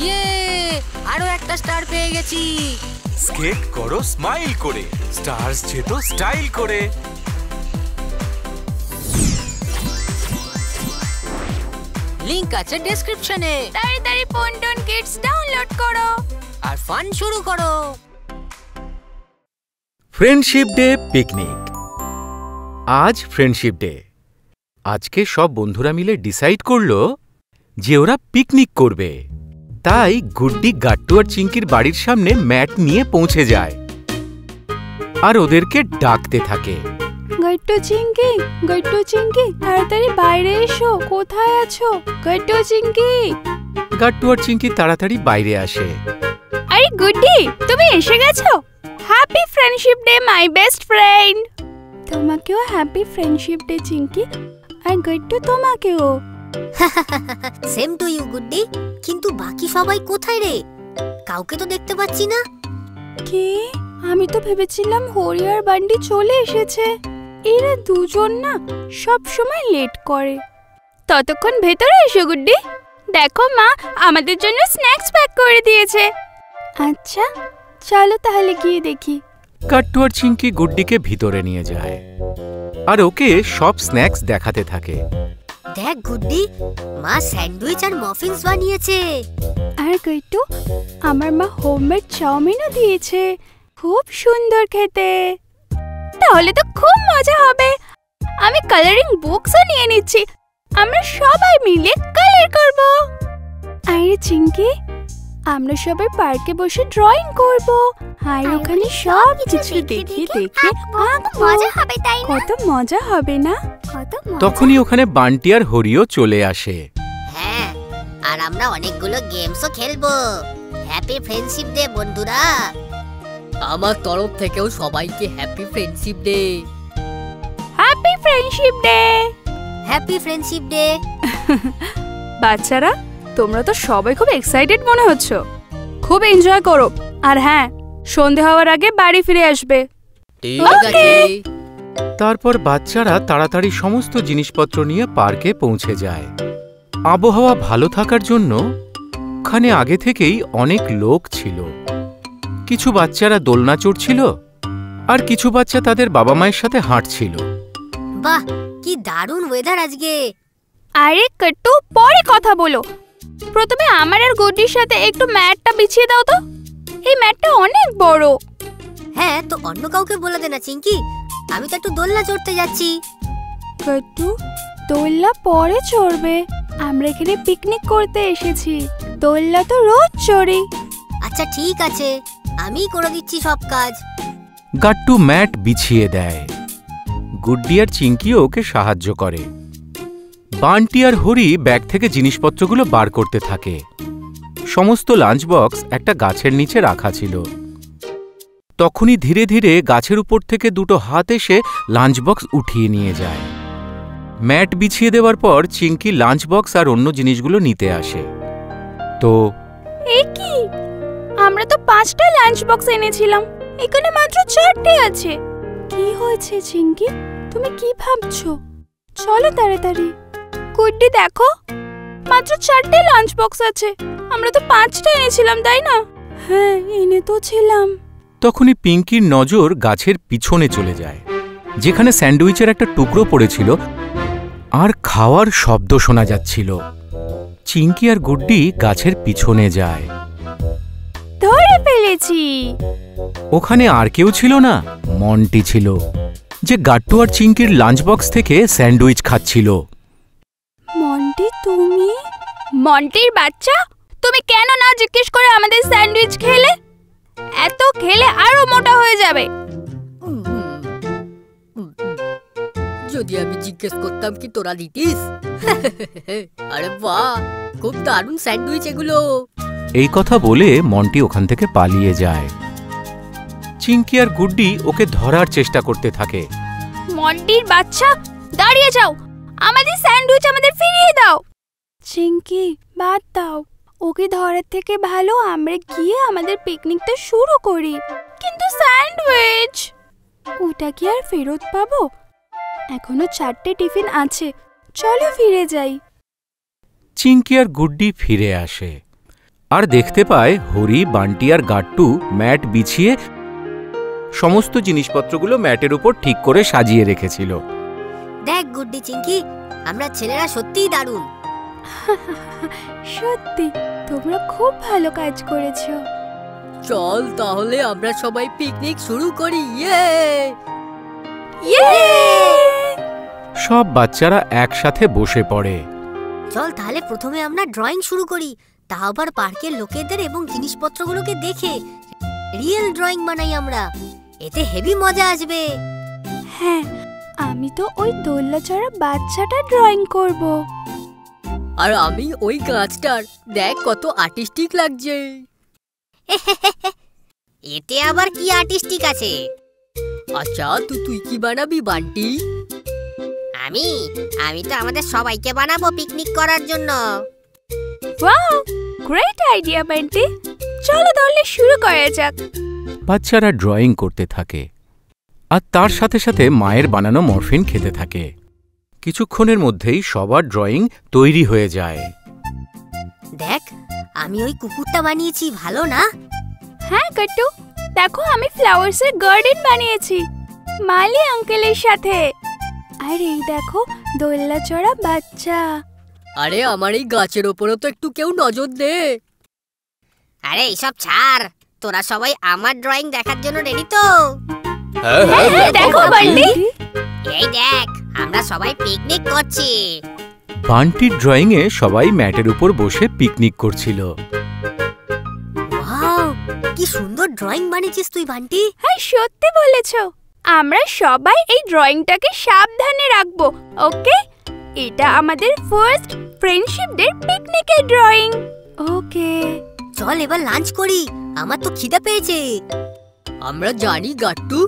ইয়ে, আরো একটা স্টার পেয়ে গেছি। স্কেট করো স্মাইল করে, স্টারস যেত স্টাইল করে। লিংক আছে ডেসক্রিপশনে। তাড়াতাড়ি পন্টন কিডস ডাউনলোড করো আর ফান শুরু করো। Friendship day picnic. আজ ফ্রেন্ডশিপ ডে। আজকে সব বন্ধুরা মিলে ডিসাইড করলো যে ওরা পিকনিক করবে। তাই গুড্ডি, গাট্টু আর চিঙ্কির বাড়ির সামনে ম্যাট নিয়ে পৌঁছে যায় আর ওদেরকে ডাকতে থাকে। গট্টু চিঙ্কি তাড়াতাড়ি বাইরে এসো, কোথায় আছো গট্টু চিঙ্কি? গাট্টু আর চিঙ্কি তাড়াতাড়ি বাইরে আসে। আরে গুড্ডি, তুমি এসে গেছো। Happy friendship day my best friend. তোমাকেও হ্যাপি ফ্রেন্ডশিপ ডে চিঙ্কি, আর গট্টু তোমাকেও। সেম টু ইউ গুড্ডি। কিন্তু বাকি সবাই কোথায় রে? কাউকে তো দেখতে পাচ্ছি না। কে? আমি তো ভেবেছিলাম হরি আর বান্ডি চলে এসেছে। এরা দুজন না সব সময় লেট করে। ততক্ষণ ভেতরে এসো গুড্ডি, দেখো মা আমাদের জন্য স্ন্যাক্স প্যাক করে দিয়েছে। আচ্ছা চলো তাহলে গিয়ে দেখি। গাট্টু আর চিঙ্কি গুড্ডিকে ভিতরে নিয়ে যায় আর ওকে সব স্ন্যাক্স দেখাতে থাকে। দেখ গুড্ডি, মা স্যান্ডউইচ আর মফিনস বানিয়েছে। আর গট্টু, আমার মা হোমমেড চাউমিনও দিয়েছে, খুব সুন্দর খেতে। তাহলে তো খুব মজা হবে। আমি কালারিং বুকসও নিয়ে নিচ্ছি, আমরা সবাই মিলে কালার করব। আরে চিঙ্কি, আমরা সবাই পার্কে বসে ড্রয়িং করব আর ওখানে সব কিছু দেখে মজা হবে, তাই না? কত মজা হবে না? তখনই ওখানে বান্টি আর হরিও চলে আসে। হ্যাঁ, আর আমরা অনেকগুলো গেমসও খেলবো। হ্যাপি ফ্রেন্ডশিপ ডে বন্ধুরা। আমার তরফ থেকেও সবাইকে happy friendship day. Happy friendship day. Happy friendship day. বাচ্চারা, তোমরা তো সবাই খুব এক্সাইটেড মনে হচ্ছ। খুব এনজয় করো, আর হ্যাঁ, সন্ধে হওয়ার আগে বাড়ি ফিরে আসবে। ঠিক আছে। তারপর বাচ্চারা তাড়াতাড়ি সমস্ত জিনিসপত্র নিয়ে পার্কে পৌঁছে যায়। আবহাওয়া ভালো থাকার জন্য ওখানে আগে থেকেই অনেক লোক ছিল। কিছু বাচ্চারা দোলনা চড়ছিল আর কিছু বাচ্চা তাদের বাবা মায়ের সাথে হাঁটছিল। বাহ, কি দারুণ ওয়েদার আজকে। আরে কট্টু, পরে কথা বলো। প্রথমে আমার আর গুড্ডির সাথে একটু ম্যাটটা বিছিয়ে দাও তো। এই ম্যাটটা অনেক বড়। হ্যাঁ, তো অন্য কাউকে বলে দে না চিঙ্কি, আমি তো একটু দোলনা চড়তে যাচ্ছি। কট্টু, দোলনা পরে চড়বে, আমরা এখানে পিকনিক করতে এসেছি। দোলনা তো রোজ চড়ি। আচ্ছা ঠিক আছে, আমিই করে দিচ্ছি সব কাজ। গাট্টু ম্যাট বিছিয়ে দেয়। গুড্ডি আর চিঙ্কিও ওকে সাহায্য করে। বান্টি আর হরি ব্যাগ থেকে জিনিসপত্রগুলো বার করতে থাকে। সমস্ত লাঞ্চ বক্স একটা গাছের নিচে রাখা ছিল। তখনই ধীরে ধীরে গাছের উপর থেকে দুটো হাত এসে লাঞ্চ বক্স উঠিয়ে নিয়ে যায়। ম্যাট বিছিয়ে দেওয়ার পর চিঙ্কি লাঞ্চ বক্স আর অন্য জিনিসগুলো নিতে আসে। তো এ কি, আমরা তো 5টা লাঞ্চ বক্স এনেছিলাম, এখানে মাত্র 4টে আছে। কি হয়েছে চিঙ্কি, তুমি কি ভাবছো? চলো তাড়াতাড়ি। গুড্ডি দেখো, মাত্র 4টে লাঞ্চ বক্স আছে। আমরা তো 5টা এনেছিলাম, তাই না? হ্যাঁ, এনে তো ছিলাম। তখনই পিঙ্কির নজর গাছের পিছনে চলে যায়, যেখানে স্যান্ডউইচের একটা টুকরো পড়েছিল আর খাওয়ার শব্দ শোনা যাচ্ছিল। চিঙ্কি আর গুড্ডি গাছের পিছনে যায়। ধরে ফেলেছি। ওখানে আর কেউ ছিল না, মন্টি ছিল, যে গাট্টু আর চিঙ্কির লাঞ্চ বক্স থেকে স্যান্ডউইচ খাচ্ছিল। মন্টি, তুমি? মন্টির বাচ্চা, তুমি কেন না জিজ্ঞেস করে আমাদের স্যান্ডউইচ খেলে? এত খেলে আরো মোটা হয়ে যাবে। যদি আমি জিজ্ঞেস করতাম কি তোরা দিতিস? আরে বাহ, খুব দারুণ স্যান্ডউইচ এগুলো। এই কথা বলে মন্টি ওখান থেকে পালিয়ে যায়। চিঙ্কি আর গুড্ডি ওকে ধরার চেষ্টা করতে থাকে। মন্টির বাচ্চা, দাঁড়িয়ে যাও, আমাদের স্যান্ডউইচ আমাদের ফিরিয়ে দাও। চিঙ্কি, বাদ দাও, ওকে ধরার থেকে ভালো আমরা গিয়ে আমাদের পিকনিকটা শুরু করি। কিন্তু স্যান্ডউইচ, ওটা কি আর ফেরত পাবো? এখনো 4টে টিফিন আছে, চলো ফিরে যাই। চিঙ্কি আর গুড্ডি ফিরে আসে আর দেখতে পায় হরি, বান্টি আর গাট্টু ম্যাট বিছিয়ে সমস্ত জিনিসপত্রগুলো ম্যাটের উপর ঠিক করে সাজিয়ে রেখেছিল। দেখ গুড্ডি, চিঙ্কি, আমরা ছেলেরা সত্যিই দারুণ। সত্যি তোমরা খুব ভালো কাজ করেছো। চল তাহলে আমরা সবাই পিকনিক শুরু করি। ইয়ে ইয়ে! সব বাচ্চারা একসাথে বসে পড়ে। চল তাহলে প্রথমে আমরা ড্রয়িং শুরু করি, তা আবার পার্কের লোকেদের এবং জিনিসপত্রগুলোকে দেখে রিয়েল ড্রয়িং বানাই আমরা। এতে হেভি মজা আসবে। হ্যাঁ, আমি তো ওই দোলনা চড়া বাচ্চাটা ড্রয়িং করব। আর আমি ওই গাছটার, দেখ কত আর্টিস্টিক লাগছে। এতে আবার কি আর্টিস্টিক আছে? আচ্ছা তুই কি বানাবি বান্টি? আমি তো আমাদের সবাইকে বানাবো পিকনিক করার জন্য। Wow, great idea Bunty. চলো তাহলে শুরু করা যাক। বাচ্চারা ড্রয়িং করতে থাকে আর তার সাথে সাথে মায়ের বানানো মরফিন খেতে থাকে। কিছুক্ষণের মধ্যেই সবার ড্রয়িং তৈরি হয়ে যায়। দেখ, আমি ওই কুকুরটা বানিয়েছি, ভালো না? হ্যাঁ গাট্টু, দেখো আমি ফ্লাওয়ার্সের গার্ডেন বানিয়েছি মালি আঙ্কেলের সাথে। আর এই দেখো দোলনা চড়া বাচ্চা। আরে আমার এই গাছের ওপরও তো একটু কেউ নজর দে। আরে এইসব ছাড়, তোরা সবাই আমার ড্রয়িং দেখার জন্য রেডি তো? হ্যাঁ, দেখো বান্টি। এই দেখ, আমরা সবাই পিকনিক করছি। বান্টির ড্রয়িংয়ে সবাই ম্যাটের উপর বসে পিকনিক করছিল। ওয়াও, কি সুন্দর ড্রয়িং বানিয়েছিস তুই বান্টি। হ্যাঁ, সত্যি বলেছো। আমরা সবাই এই ড্রয়িংটাকে সাবধানে রাখবো, ওকে? এটা আমাদের ফার্স্ট ফ্রেন্ডশিপ ডে পিকনিকের ড্রয়িং। ওকে, চল এবার লাঞ্চ করি, আমার তো খিদে পেয়েছে। আমরা জানি গাট্টু,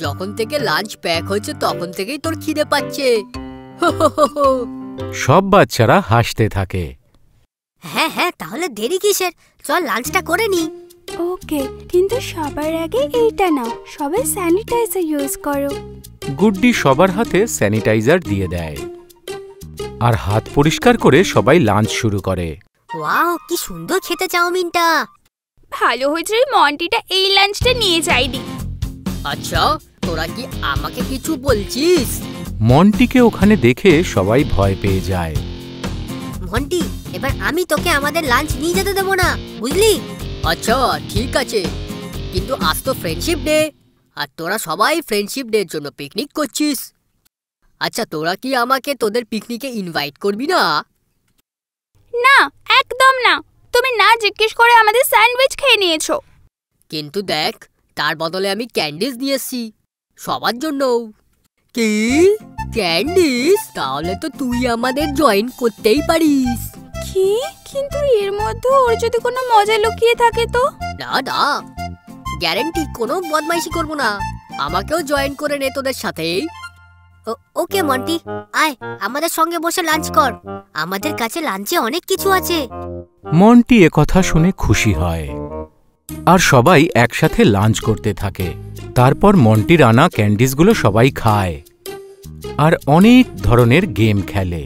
যখন থেকে লাঞ্চ প্যাক হয়েছে তখন থেকেই তোর খিদে পাচ্ছে। সব বাচ্চারা হাসতে থাকে। হ্যাঁ হ্যাঁ, তাহলে দেরি কিসের? চল লাঞ্চটা করে নি। ওকে, কিন্তু সবার আগে এইটা নাও, সবাই স্যানিটাইজার ইউজ করো। গুড্ডি সবার হাতে স্যানিটাইজার দিয়ে দেয় আর হাত পরিষ্কার করে সবাই লাঞ্চ শুরু করে। ওয়াও, কি সুন্দর খেতে চাউমিনটা। ভালো হয়েছে মন্টিটা এই লাঞ্চটা নিয়ে যায়নি। আচ্ছা, তোরা কি আমাকে কিছু বলছিস? মন্টিকে ওখানে দেখে সবাই ভয় পেয়ে যায়। মন্টি, এবার আমি তোকে আমাদের লাঞ্চ নিয়ে যেতে দেবো না, বুঝলি? আচ্ছা ঠিক আছে, কিন্তু আজ তো ফ্রেন্ডশিপ ডে, আর তোরা সবাই ফ্রেন্ডশিপ ডে এর জন্য পিকনিক করছিস। আচ্ছা, তোরা কি আমাকে তোদের পিকনিকে ইনভাইট করবি না? না, একদম না। তুমি না জিজ্ঞেস করে আমাদের স্যান্ডউইচ খেয়ে নিয়েছো। কিন্তু দেখ, তার বদলে আমি ক্যান্ডিজ নিয়ে এসেছি সবার জন্য। কি ক্যান্ডিজ? তাহলে তো তুই আমাদের জয়েন করতেই পারিস। কি? কিন্তু এর মধ্যে ওর যদি কোনো মজা লুকিয়ে থাকে তো? না না, গ্যারান্টি কোনো বদমাইশি করবো না। আমাকেও জয়েন করে নে তোদের সাথে। ওকে মন্টি, আয় আমাদের সঙ্গে বসে লাঞ্চ কর। আমাদের কাছে লাঞ্চে অনেক কিছু আছে। মন্টি কথা শুনে খুশি হয় আর সবাই একসাথে লাঞ্চ করতে থাকে। তারপর মন্টির আনা ক্যান্ডিজগুলো সবাই খায় আর অনেক ধরনের গেম খেলে।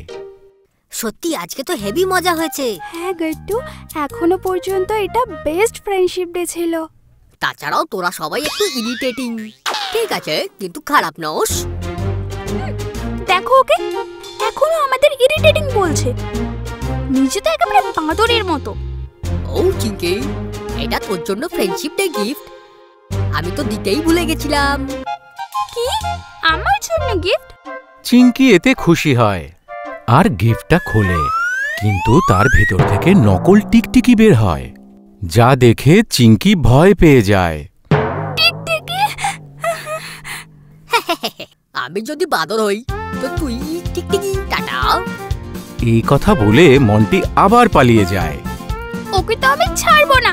সত্যি আজকে তো হেভি মজা হয়েছে। হ্যাঁ গাট্টু, এখনো পর্যন্ত এটা বেস্ট ফ্রেন্ডশিপ ডে ছিল। তাছাড়াও তোরা সবাই একটু ইরিটেটিং। ঠিক আছে, কিন্তু খারাপ নস। দেখো ওকে, এখনো আমাদের ইরিটেটিং বলছে। নিজে তো একেবারে বাঁদরের মতো। ও চিঙ্কি, এটা তোর জন্য ফ্রেন্ডশিপ ডে গিফট। আমি তো দিতেই ভুলে গেছিলাম। কি? আমার জন্য গিফট? চিঙ্কি এতে খুশি হয় আর গিফটটা খোলে, কিন্তু তার ভেতর থেকে নকল টিকটিকি বের হয়, যা দেখে চিঙ্কি ভয় পেয়ে যায়। টিকটিকি? আমি যদি বাদর হই তো তুই টিকটিকি। টাটা। এই কথা বলে মন্টি আবার পালিয়ে যায়। ওকে তো আমি ছাড়বো না।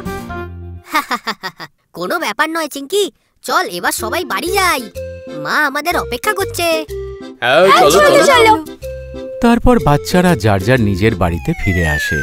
কোনো ব্যাপার নয় চিঙ্কি, চল এবার সবাই বাড়ি যাই, মা আমাদের অপেক্ষা করছে। চলো চলো। তারপর বাচ্চারা যার যার নিজের বাড়িতে ফিরে আসে।